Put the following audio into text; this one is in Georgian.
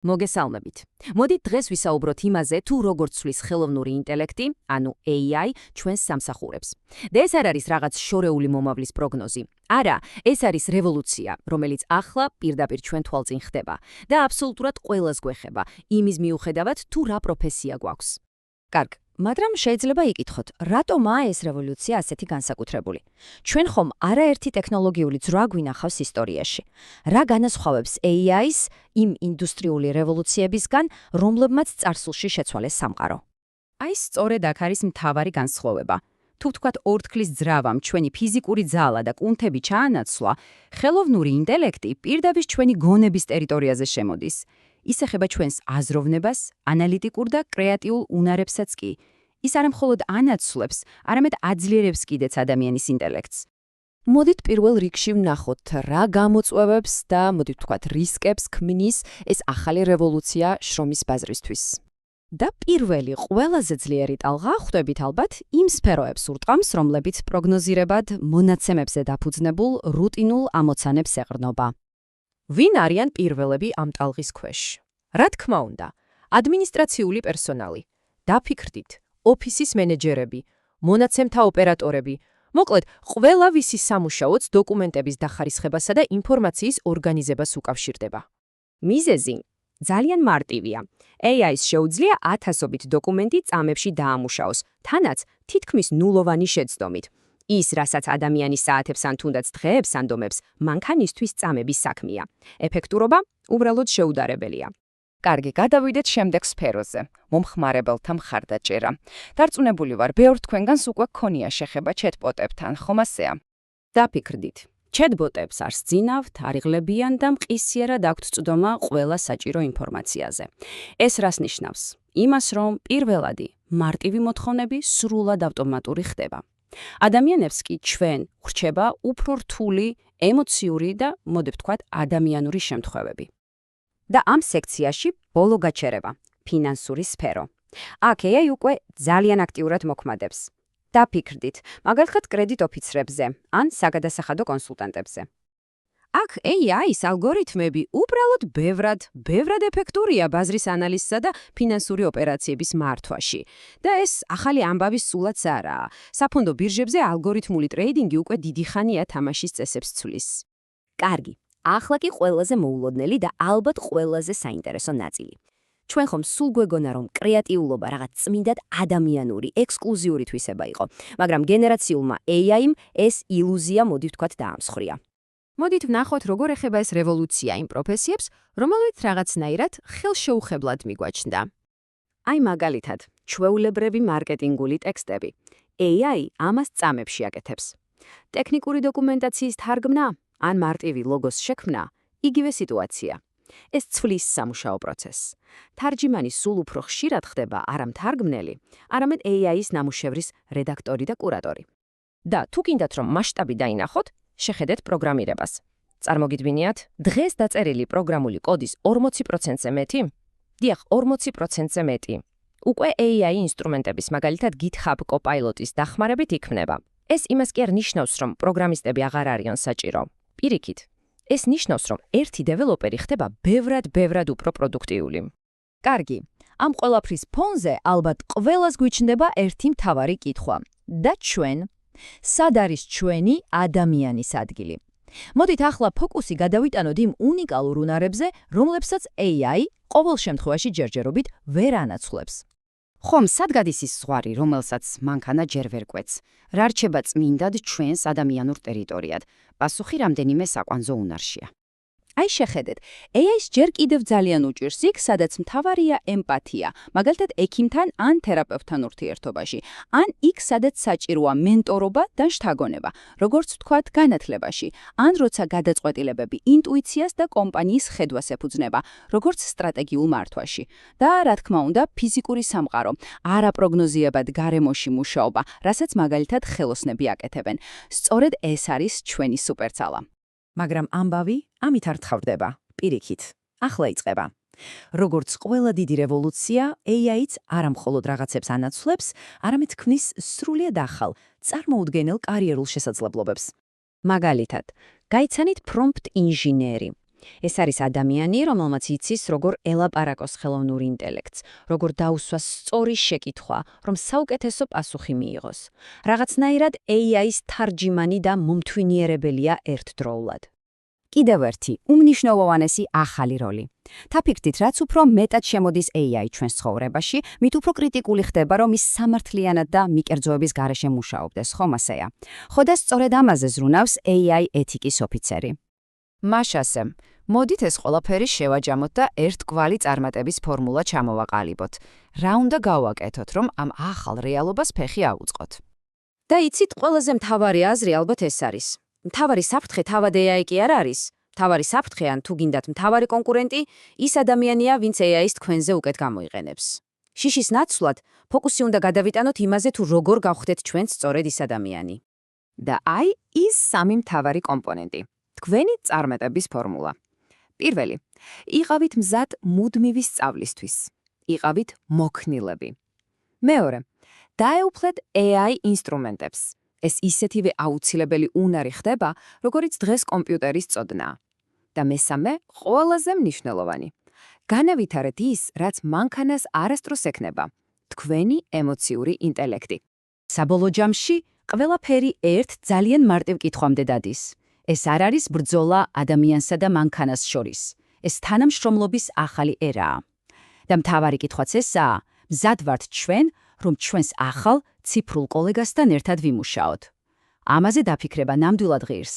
მოგესალმებით. მოდით დღეს ვისაუბროთ იმაზე, თუ როგორ ცვლის ხელოვნური ინტელექტი, ანუ AI, ჩვენს სამსახურებს. და ეს არ არის რაღაც შორეული მომავლის პროგნოზი. არა, ეს არის რევოლუცია, რომელიც ახლა პირდაპირ ჩვენ თვალწინ ხდება და აბსოლუტურად ყველას გვეხება, იმის მიუხედავად, თუ რა პროფესია გვაქვს. კარგ, მაგრამ შეიძლება იკითხოთ, რატომაა ეს რევოლუცია ასეთი განსაკუთრებული? ჩვენ ხომ არაერთი ტექნოლოგიური ძვრა გვინახავს ისტორიაში. რა განასხვავებს AI-ს იმ ინდუსტრიული რევოლუციებისგან, რომლებმაც წარსულში შეცვალეს სამყარო? აი, სწორედ აქ არის მთავარი განსხვავება. თუ ვთქვათ ორთქლის ძრავამ ჩვენი ფიზიკური ძალა და კუნთები ჩაანაცვლა, ხელოვნური ინტელექტი პირდაპირ ჩვენი გონების ტერიტორიაზე შემოდის. ის ეხება ჩვენს აზროვნებას, ანალიტიკურ და კრეატიულ უნარებსაც კი. ის არა მხოლოდ ანაცვლებს, არამედ აძლიერებს კიდეც ადამიანის ინტელექტს. მოდით პირველ რიგში ვნახოთ, რა გამოწვევებს და მოდით ვთქვათ რისკებს ქმნის ეს ახალი რევოლუცია შრომის ბაზრისთვის. და პირველი ყველაზე ძლიერი ტალღა ხვდებით ალბათ იმ სფეროებს ურტყამს, რომლებიც პროგნოზირებად მონაცემებზე დაფუძნებულ რუტინულ ამოცანებს ეყრდნობა. ვინ არიან პირველები ამ ტალღის ქვეშ? რა თქმა უნდა, ადმინისტრაციული პერსონალი. დაფიქრდით, ოფისის მენეჯერები, მონაცემთა ოპერატორები, მოკლედ, ყველა ვისი სამუშაოც დოკუმენტების დახარისხებასა და ინფორმაციის ორგანიზებას უკავშირდება. მიზეზი ძალიან მარტივია. AI-ს შეუძლია ათასობით დოკუმენტი წამებში დაამუშაოს, თანაც თითქმის ნულოვანი შეცდომით. ის, რასაც ადამიანის საათებს ან თუნდაც დღეებს ანდომებს, მანქანისთვის წამების საქმეა. ეფექტურობა უბრალოდ შეუდარებელია. კარგი, გადავიდეთ შემდეგ სფეროზე. მომხმარებელთა მხარდაჭერა. დარწმუნებული ვარ, ბევრ თქვენგანს უკვე გქონია შეხება ჩატბოტებთან, ხომ ასეა? დაფიქრდით. ჩატბოტებს არ სძინავთ, არიღლებიან და მყისიერად აქვთ წვდომა ყველა საჭირო ინფორმაციაზე. ეს რას ნიშნავს? იმას, რომ პირველადი, მარტივი მოთხოვნები სრულად ავტომატური ხდება. ადამიანებს კი ჩვენ ვრჩება უფრო რთული, ემოციური და, მოდი ვთქვათ, ადამიანური შემთხვევები. და ამ სექციაში ბოლო გაჩერება – ფინანსური სფერო. აქ AI უკვე ძალიან აქტიურად მოქმედებს. დაფიქრდით, მაგალითად კრედიტ ოფიცრებზე ან საგადასახადო კონსულტანტებზე. აქ AI-ის ალგორითმები უბრალოდ ბევრად ეფექტურია ბაზრის ანალიზსა და ფინანსური ოპერაციების მართვაში. და ეს ახალი ამბავის სულაც არაა. საფონდო ბირჟებზე ალგორითმული ტრეიდინგი უკვე დიდი ხანია თამაშის წესებს ცვლის. კარგი, ახლა კი ყველაზე მოულოდნელი და ალბათ ყველაზე საინტერესო ნაწილი. ჩვენ ხომ სულ გვეგონა, რომ კრეატიულობა რაღაც წმინდად ადამიანური, ექსკლუზიური თვისება იყო, მაგრამ გენერაციულმა AI-მ ეს ილუზია, მოდი ვთქვათ, დაამსხვრია. მოდით ვნახოთ, როგორ ეხება ეს რევოლუცია იმ პროფესიებს, რომელთაც რაღაცნაირად ხელშეუხებლად მიგვაჩნდა. აი მაგალითად, ჩვეულებრივი მარკეტინგული ტექსტები. AI ამას წამებში აკეთებს. ტექნიკური დოკუმენტაციის თარგმნა ან მარტივი ლოგოს შექმნა, იგივე სიტუაცია. ეს ცვლის სამუშაო პროცესს. თარჯიმანი სულ უფრო ხშირად ხდება არა მთარგმნელი, არამედ AI-ის ნამუშევრის რედაქტორი და კურატორი. და თუ გინდათ, რომ მასშტაბი დაინახოთ, შეხედეთ პროგრამირებას. წარმოგიდგენიათ, დღეს დაწერილი პროგრამული კოდის 40%-ზე მეტი? დიახ, 40%-ზე მეტი. უკვე AI ინსტრუმენტების, მაგალითად GitHub Copilot-ის დახმარებით იქმნება. ეს იმას კი არ ნიშნავს, რომ პროგრამისტები აღარ არიან საჭირო. პირიქით, ეს ნიშნავს, რომ ერთი დეველოპერი ხდება ბევრად უფრო პროდუქტიული. კარგი, ამ ყველაფრის ფონზე ალბათ ყველას გვიჩნდება ერთი მთავარი კითხვა. და ჩვენ? სად არის ჩვენი ადამიანის ადგილი? მოდით ახლა ფოკუსი გადავიტანოთ იმ უნიკალურ უნარებზე, რომლებსაც AI ყოველ შემთხვევაში ჯერჯერობით ვერ ანაცვლებს. ხომ, სად გადის ის ზღვარი, რომელსაც მანქანა ჯერ ვერ კვეთს? რა რჩება წმინდად ჩვენს ადამიანურ ტერიტორიად? პასუხი რამდენიმე საკვანძო უნარშია. აი შეხედეთ, AI-ს ჯერ კიდევ ძალიან უჭირს იქ, სადაც მთავარია ემპათია, მაგალითად ექიმთან ან თერაპევტთან ურთიერთობაში, ან იქ, სადაც საჭიროა მენტორობა და შთაგონება, როგორც ვთქვათ, განათლებაში, ან როცა გადაწყვეტილებები ინტუიციას და კომპანიის ხედვას ეფუძნება, როგორც სტრატეგიულ მართვაში. და რა თქმა უნდა, ფიზიკური სამყარო, არაპროგნოზიებად გარემოში მუშაობა, რასაც მაგალითად ხელოსნები აკეთებენ. სწორედ ეს არის ჩვენი სუპერცალა. მაგრამ ამბავი ამით არ თხრდება. პირიქით, ახლა იწყება. როგორც ყველა დიდი რევოლუცია, AI-ც არა მხოლოდ რაღაცებს ანაცვლებს, არამედ ქმნის სრულიად ახალ, წარმოუდგენელ კარიერულ შესაძლებლობებს. მაგალითად, გაიცანით პრომპტ ინჟინერი. ეს არის ადამიანი, რომელმაც იცის, როგორ ელაპარაკოს ხელოვნურ ინტელექტს, როგორ დაუსვას სწორი შეკითხვა, რომ საუკეთესო პასუხი მიიღოს. Რაღაცნაირად AI-ის თარჯიმანი და მომთვინიერებელია ერთდროულად. კიდევ ერთი უმნიშვნელოვანესი ახალი როლი. თაფიქრდით, რაც უფრო მეტად შემოდის AI ჩვენს ცხოვრებაში, მით უფრო კრიტიკული ხდება, რომ ის სამართლიანად და მიკერძოების გარეშე მუშაობდეს, ხომ ასეა? ხო და სწორედ ამაზე ზრუნავს AI ეთიკის ოფიცერი. მაშასე, მოდით ეს ყველაფერი შევაჯამოთ და ერთკვალი წარმატების ფორმულა ჩამოვაყალიბოთ. რა უნდა გავაკეთოთ, რომ ამ ახალ რეალობას ფეხი აუწყოთ? და იცით, ყველაზე მთავარი აზრი ალბათ ეს არის. მთავარი საფრთხე თავად AI კი არ არის. მთავარი საფრთხე ან თუ გინდათ მთავარი კონკურენტი ის ადამიანია, ვინც AI-ს თქვენზე უკეთ გამოიყენებს. შიშის ნაცვლად ფოკუსი უნდა გადავიტანოთ იმაზე, თუ როგორ გავხდეთ ჩვენ სწორედ ის ადამიანი. და აი ის სამი მთავარი კომპონენტი. თქვენი წარმატების ფორმულა. პირველი, იყავით მზად მუდმივი სწავლისთვის. იყავით მოქნილები. მეორე, დაეუფლეთ AI ინსტრუმენტებს. ეს ისეთივე აუცილებელი უნარი ხდება, როგორიც დღეს კომპიუტერის წოდნაა. და მესამე, ყველაზე მნიშვნელოვანი. განავითარეთ ის, რაც მანქანას არასდროს ექნება. თქვენი ემოციური ინტელექტი. საბოლოო ჯამში, ყველაფერი ერთ ძალიან მარტივ კითხვამდე დადის. ეს არ არის ბრძოლა ადამიანსა და მანქანას შორის. ეს თანამშრომლობის ახალი ერაა. და მთავარი კითხვაც ესაა, მზად ვართ ჩვენ, რომ ჩვენს ახალ ციფრულ კოლეგასთან ერთად ვიმუშაოთ. ამაზე დაფიქრება ნამდვილად ღირს.